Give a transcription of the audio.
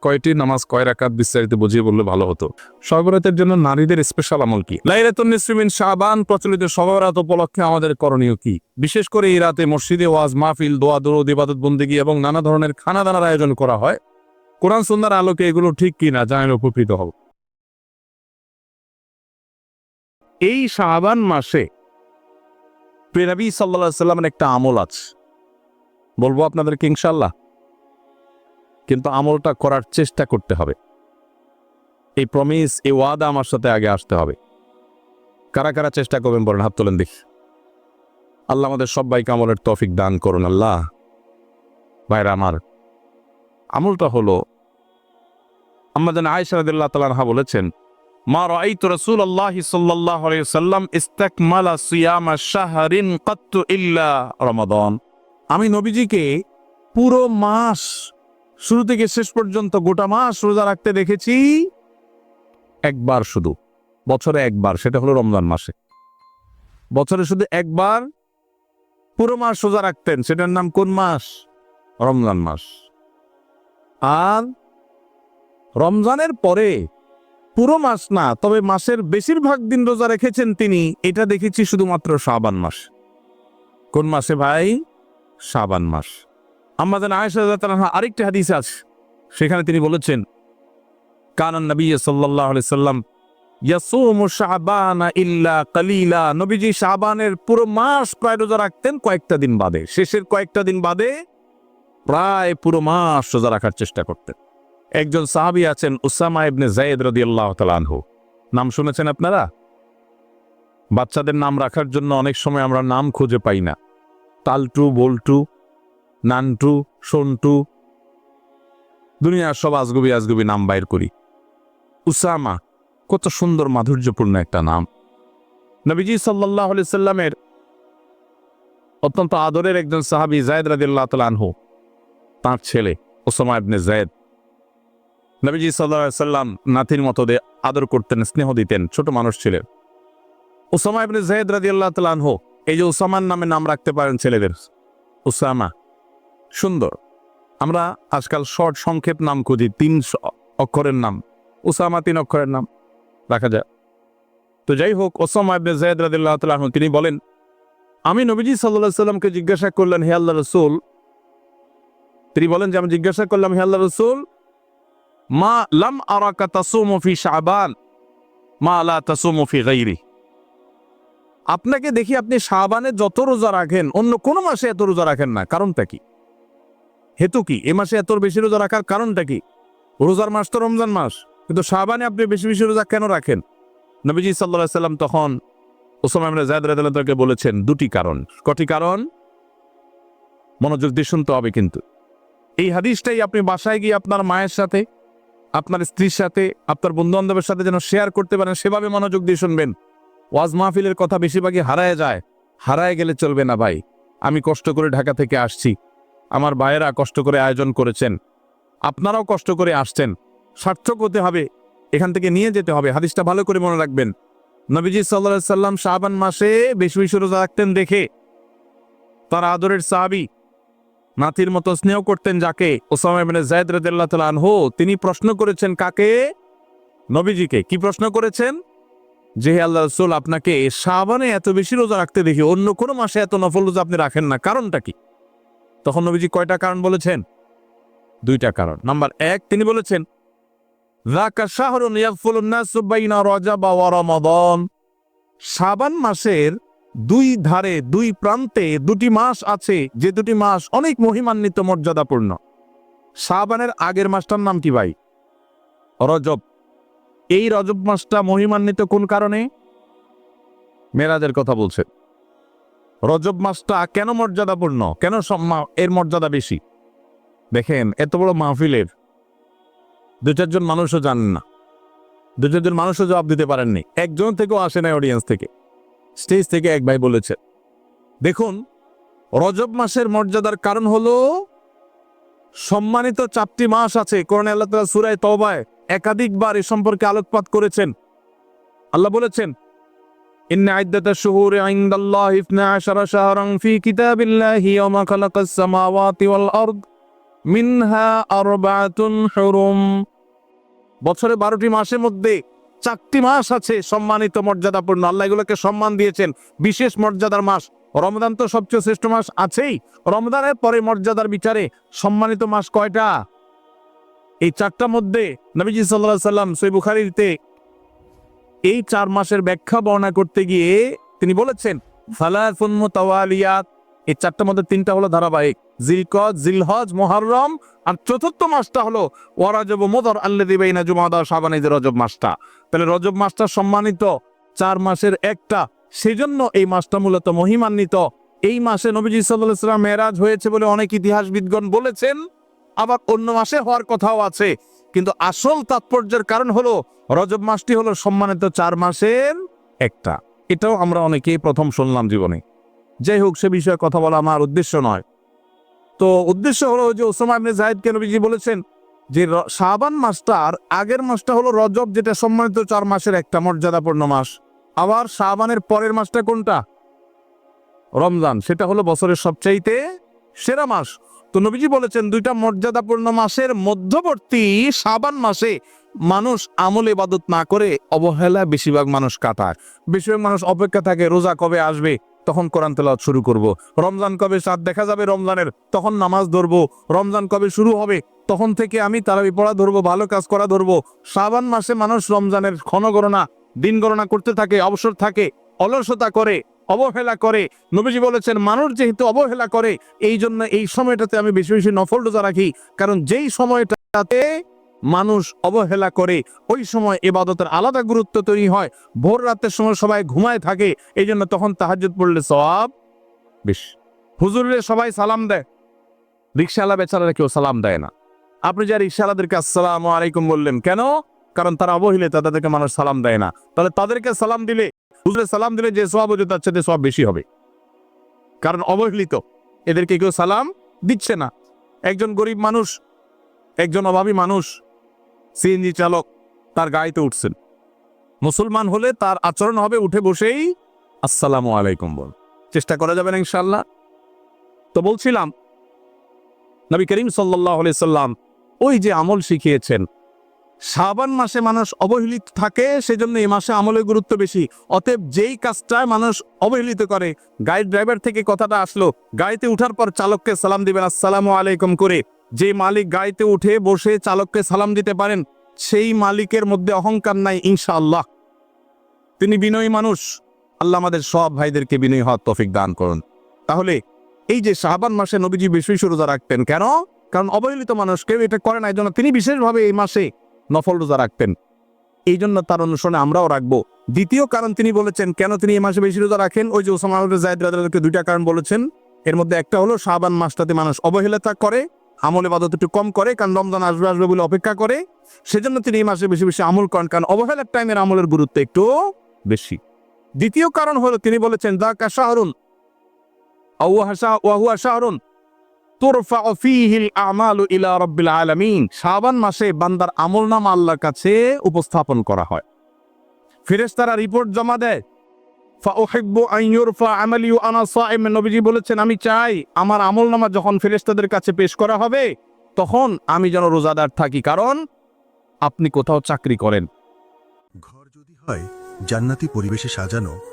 কয়টি, নামাজ কয় রাকাত, বিস্তারিত বুঝিয়ে বললে ভালো হতো। শবে বরাতের জন্য নারীদের স্পেশাল আমল কি? লাইলাতুন নিসফি মিন শাবান প্রচলিত শবে বরাত উপলক্ষে আমাদের করণীয় কি? বিশেষ করে এই রাতে মসজিদে ওয়াজ মাহফিল, দোয়া দরুদ, ইবাদত বন্দেগী এবং নানা ধরনের খানাদানার আয়োজন করা হয়। কোরআন সুন্নাহর আলোকে এগুলো ঠিক কিনা জানলে উপকৃত হব। এই শাবান মাসে নবী সাল্লাল্লাহু আলাইহি সাল্লামের একটা আমল আছে, বলবো আপনাদেরকে ইনশাআল্লাহ, কিন্তু আমলটা করার চেষ্টা করতে হবে। এই প্রমিস, এই ওয়াদা আমার সাথে আগে আসতে হবে। কারা কারা চেষ্টা করবেন বলেন, হাত তোলেন দেখি। আল্লাহ আমাদের সবাইকে আমলের তৌফিক দান করুন। আল্লাহ। ভাইরা আমার, আমলটা হলো, আমাদের আয়েশা রাদিয়াল্লাহু তাআলা আনহা বলেছেন, মা রাআইতু রাসূলুল্লাহি সাল্লাল্লাহু আলাইহি ওয়াসাল্লাম ইসতাকমালা সিয়ামা শাহরিন কাত্তু ইল্লা রমাদান। আমি নবীজিকে পুরো মাস, শুরু থেকে শেষ পর্যন্ত গোটা মাস রোজা রাখতে দেখেছি একবার, শুধু বছরে একবার, সেটা হলো রমজান মাসে। বছরে শুধু একবার পুরো মাস রোজা রাখতেন, সেটার নাম কোন মাস? রমজান মাস। আর রমজানের পরে পুরো মাস না, তবে মাসের বেশিরভাগ দিন রোজা রেখেছেন তিনি, এটা দেখেছি শুধুমাত্র শাবান মাস। কোন মাসে ভাই? শাবান মাস। আমাদের আয়েশা রাদিয়াল্লাহু আনহা আরেকটি হাদিস আছে, সেখানে তিনি বলেছেন, কানান নবী সাল্লাল্লাহু আলাইহি সাল্লাম ইয়াসুমু শাবানা ইল্লা কালিলা। নবীজি শাবানের পুরো মাস প্রায় রোজা রাখতেন, কয়েকটা দিন বাদে, শেষের কয়েকটা দিন বাদে প্রায় পুরো মাস রোজা রাখার চেষ্টা করতেন। একজন সাহাবী আছেন উসামা ইবনে যায়েদ রাদিয়াল্লাহু তাআলা আনহু। নাম শুনেছেন আপনারা? বাচ্চাদের নাম রাখার জন্য অনেক সময় আমরা নাম খুঁজে পাই না। তালটু, বল্টু, নান্টু, সন্টু, দুনিয়ার সব আজগুবি আজগুবি নাম বাইর করি। উসামা কত সুন্দর মাধুর্যপূর্ণ একটা নাম। নবীজি সাল্লাল্লাহু আলাইহি সাল্লামের অত্যন্ত আদরের একজন সাহাবী যায়েদ রাদিয়াল্লাহু তাআলা আনহু, তার ছেলে উসামা ইবনে যায়েদ, নবীজি সাল্লাল্লাহু আলাইহি সাল্লাম নাতির মতো আদর করতেন, স্নেহ দিতেন, ছোট মানুষ ছিলেন। উসামা ইবনে যায়েদ রাদিয়াল্লাহু তাআলা আনহু, এই যে উসামার নামে নাম রাখতে পারেন ছেলেদের, উসামা, সুন্দর। আমরা আজকাল শর্ট সংক্ষেপ নাম খুঁজি, 3 অক্ষরের নাম, উসামা 3 অক্ষরের নাম রাখা যায়। তো যাই হোক, উসামা ইবনে যায়েদ রাদিয়াল্লাহু তাআলা আনহু তিনি বলেন, আমি নবীজি সাল্লাল্লাহু আলাইহি সাল্লামকে জিজ্ঞাসা করলেন, হে আল্লাহর রাসূল, তিনি বলেন যে আমি জিজ্ঞাসা করলাম, হে আল্লাহর রাসূল, মা লাম আরাকা তাসুমু ফি শাবান মা লা তাসুমু ফি গায়রি। আপনাকে দেখি আপনি শাবানে যত রোজা রাখেন অন্য কোন মাসে এত রোজা রাখেন না, কারণটা কি? হেতু কি? এ মাসে এত বেশি রোজা রাখার কারণটা কি? রোজার মাস তো রমজান মাস, কিন্তু শাবানে আপনি বেশি বেশি রোজা কেন রাখেন? নবীজি সাল্লাল্লাহু আলাইহি সাল্লাম তখন উসামা ইবনে যায়েদ রাদিয়াল্লাহু তাআলাকে বলেছেন 2টি কারণ। কটি কারণ? মনোযোগ দিয়ে শুনতে হবে কিন্তু। এই হাদিসটাই আপনি বাসায় গিয়ে আপনার মায়ের সাথে, আপনার স্ত্রীর সাথে, আপনার বন্ধু বান্ধবের সাথে যেন শেয়ার করতে পারেন, সেভাবে মনোযোগ দিয়ে শুনবেন। ওয়াজ মাহফিলের কথা বেশিরভাগই হারায় যায়, হারায় গেলে চলবে না ভাই। আমি কষ্ট করে ঢাকা থেকে আসছি, আমার ভাইয়েরা কষ্ট করে আয়োজন করেছেন, আপনারাও কষ্ট করে আসছেন, সার্থক হতে হবে, এখান থেকে নিয়ে যেতে হবে। হাদিসটা ভালো করে মনে রাখবেন। নবীজি সাল্লাল্লাহু আলাইহি সাল্লাম শাবান মাসে বেশি বেশি রোজা রাখতেন দেখে তার আদরের সাহাবী, নাতির মতো স্নেহ করতেন যাকে, উসামা ইবনে যায়েদ রাদিয়াল্লাহু তাআলা আনহু, তিনি প্রশ্ন করেছেন কাকে? নবীজিকে। কি প্রশ্ন করেছেন? যে হে আল্লাহর রাসূল, আপনাকে শাবানে এত বেশি রোজা রাখতে দেখি, অন্য কোন মাসে এত নফল রোজা আপনি রাখেন না, কারণটা কি? তখন নবীজি কয়টা কারণ বলেছেন? 2টা কারণ। নাম্বার 1, তিনি বলেছেন, যাকা শাহরুন ইয়াগফুলুন নাসু বাইনা রজব ওয়া রমাদান। শাবান মাসের 2 ধারে, 2 প্রান্তে 2টি মাস আছে, যে 2টি মাস অনেক মহিমান্বিত, মর্যাদাপূর্ণ। শাবানের আগের মাসটার নাম কি ভাই? রজব। এই রজব মাসটা মহিমান্বিত কোন কারণে? মেরাজের কথা বলছে। রজব মাসটা কেন মর্যাদাপূর্ণ, কেন এর মর্যাদা বেশি? দেখেন, এত বড় মাহফিলের 2-4 জন মানুষও জানেন না, 2-4 জন মানুষও জবাব দিতে পারেননি, একজন থেকেও আসে নাই অডিয়েন্স থেকে। স্টেজ থেকে এক ভাই বলেছে, দেখুন, রজব মাসের মর্যাদার কারণ হলো সম্মানিত 4টি মাস আছে। কোরআনে আল্লাহ তাআলা সূরা তাওবায় একাধিকবার এ সম্পর্কে আলোকপাত করেছেন। আল্লাহ বলেছেন, ইন্না ইদ্দাতাশ শুহুরি ইনদাল্লাহি 12 শাহরান ফি কিতাবিল্লাহি ওয়া মা খালাকাস সামাওয়াতি ওয়াল আরদ মিনহা আরবাতুন হুরুম। বছরে 12টি মাসের মধ্যে 4টি মাস আছে সম্মানিত মর্যাদাপূর্ণ, আল্লাহ এগুলোকে সম্মান দিয়েছেন, বিশেষ মর্যাদার মাস। রমজান তো সবচেয়ে শ্রেষ্ঠ মাস আছেই, রমজানের পরে মর্যাদার বিচারে সম্মানিত মাস কয়টা? এই 4টার মধ্যে নবীজি সাল্লাল্লাহু আলাইহি সাল্লাম সহিহ বুখারীতে এই 4 মাসের ব্যাখ্যা বর্ণনা করতে গিয়ে তিনি বলেছেন সালাসুন মুতাওয়ালিয়াত। এই 4টার মধ্যে 3টা হলো ধারাবাহিক, জিলকদ, জিলহজ, মুহররম, আর চতুর্থ মাসটা হলো ওয়ারাজব মুদর আল্লাযী বাইনা জুমাদা শাবান, এই যে রজব মাসটা। তাহলে রজব মাসটা সম্মানিত 4 মাসের একটা, সেজন্য এই মাসটা মূলত মহিমান্বিত। এই মাসে নবীজি সাল্লাল্লাহু আলাইহি সাল্লাম মেরাজ হয়েছে বলে অনেক ইতিহাসবিদগণ বলেছেন, আবার অন্য মাসে হওয়ার কথাও আছে, কিন্তু আসল তাৎপর্যের কারণ হলো রজব মাসটি হলো সম্মানিত 4 মাসের একটা। এটাও আমরা অনেকেই প্রথম শুনলাম জীবনে। যাই হোক, সে বিষয়ে কথা বলা আমার উদ্দেশ্য নয়। তো উদ্দেশ্য হলো যে উসামা ইবনে যায়েদকে নবীজি বলেছেন যে শাবান মাসটার আগের মাসটা হলো রজব, যেটা সম্মানিত 4 মাসের একটা মর্যাদাপূর্ণ মাস। আবার শাবানের পরের মাসটা কোনটা? রমজান, সেটা হলো বছরের সবচাইতে সেরা মাস। তো নবীজি বলেছেন 2টা মর্যাদাপূর্ণ মাসের মধ্যবর্তী শাবান মাসে মানুষ আমল ইবাদত না করে অবহেলা বেশিরভাগ মানুষ কাটায়। বেশিরভাগ মানুষ অপেক্ষা থাকে রোজা কবে আসবে, তখন কোরআন তেলাওয়াত শুরু করব। রমজান কবে চাঁদ দেখা যাবে রমজানের, তখন নামাজ ধরবো। রমজান কবে শুরু হবে, তখন থেকে আমি তারাবি পড়া ধরবো, ভালো কাজ করা ধরবো। শাবান মাসে মানুষ রমজানের ক্ষণগণনা, দিন গণনা করতে থাকে, অবসর থাকে, অলসতা করে, অবহেলা করে। নবীজি বলেছেন মানুষ যেহেতু অবহেলা করে, এই জন্য এই সময়টাতে আমি বেশি বেশি নফল রোজা রাখি, কারণ যেই সময়টাতে মানুষ অবহেলা করে ওই সময় ইবাদতের আলাদা গুরুত্ব তৈরি হয়। ভোর রাতের সময় সবাই ঘুমায় থাকে, এই জন্য তখন তাহাজ্জুদ পড়লে সওয়াব বেশি। হুজুরে সবাই সালাম দেয়, রিকশাওয়ালা বেচারারা কেউ সালাম দেয় না। আপনি যা রিকশাওয়ালাদেরকে আসসালামু আলাইকুম বললেন কেন? কারণ তারা অবহেলিত, তাদেরকে মানুষ সালাম দেয় না। তাহলে তাদেরকে সালাম দিলে, হুজুরে সালাম দিলে যে সওয়াব হতো তার চেয়ে সওয়াব বেশি হবে, কারণ অবহেলিত, এদেরকে কেউ সালাম দিচ্ছে না। একজন গরিব মানুষ, একজন অভাবী মানুষ, সিএনজি চালক, তার গাড়িতে উঠছেন। মুসলমান হলে তার আচরণ হবে উঠে বসেই আসসালামু আলাইকুম বল। চেষ্টা করা যাবে না ইনশাআল্লাহ? তো বলছিলাম নবী করিম সাল্লাল্লাহু আলাইহি সাল্লাম ওই যে আমল শিখিয়েছেন, শাবান মাসে মানুষ অবহেলিত থাকে, সেজন্য এই মাসে আমলের গুরুত্ব বেশি। অতএব যেই কাজটায় মানুষ অবহেলিত করে, গাড়ির ড্রাইভার থেকে কথাটা আসলো, গাড়িতে উঠার পর চালককে সালাম দিবেন আসসালামু আলাইকুম করে। যে মালিক গাড়িতে উঠে বসে চালককে সালাম দিতে পারেন, সেই মালিকের মধ্যে অহংকার নাই ইনশাআল্লাহ, তিনি বিনয়ী মানুষ। আল্লাহ আমাদের সব ভাইদেরকে বিনয়ী হওয়ার তৌফিক দান করুন। তাহলে এই যে শাবান মাসে নবীজি বেশি বেশি রোজা রাখতেন কেন? কারণ অবহেলিত মানুষ কেউ এটা করে না, এই জন্য তিনি বিশেষভাবে এই মাসে নফল রোজা রাখতেন। এই জন্য তার অনুসরণে আমরাও রাখবো। দ্বিতীয় কারণ তিনি বলেছেন কেন তিনি এই মাসে বেশি রোজা রাখেন, ওই যে উসামা ইবনে যায়েদ রাদিয়াল্লাহু আনহু 2টা কারণ বলেছেন। এর মধ্যে একটা হলো শাবান মাসটাতে মানুষ অবহেলা করে, আমল ইবাদত একটু কম করে, কারণ রমজান আসবে আসবে বলে অপেক্ষা করে, সেজন্য তিনি এই মাসে বেশি বেশি আমল করেন, কারণ অবহেলার টাইমের আমলের গুরুত্ব একটু বেশি। দ্বিতীয় কারণ হলো তিনি বলেছেন যাকা শাহরুন ওয়া হুয়া শাহরুন তুরফাউ ফীহিল আমালু ইলা রাব্বিল আলামিন। শাবান মাসে বান্দার আমলনামা আল্লাহর কাছে উপস্থাপন করা হয়, ফেরেশতারা রিপোর্ট জমা দেয়। ফাউহিব্বু আন ইউরফা আমালি ওয়া আনা সাইম, নবীজি বলেছেন আমি চাই আমার আমলনামা যখন ফেরেশতাদের কাছে পেশ করা হবে তখন আমি যেন রোজাদার থাকি, কারণ আপনি কোথাও চাকরি করেন। ঘর যদি হয় জান্নাতি পরিবেশে সাজানো,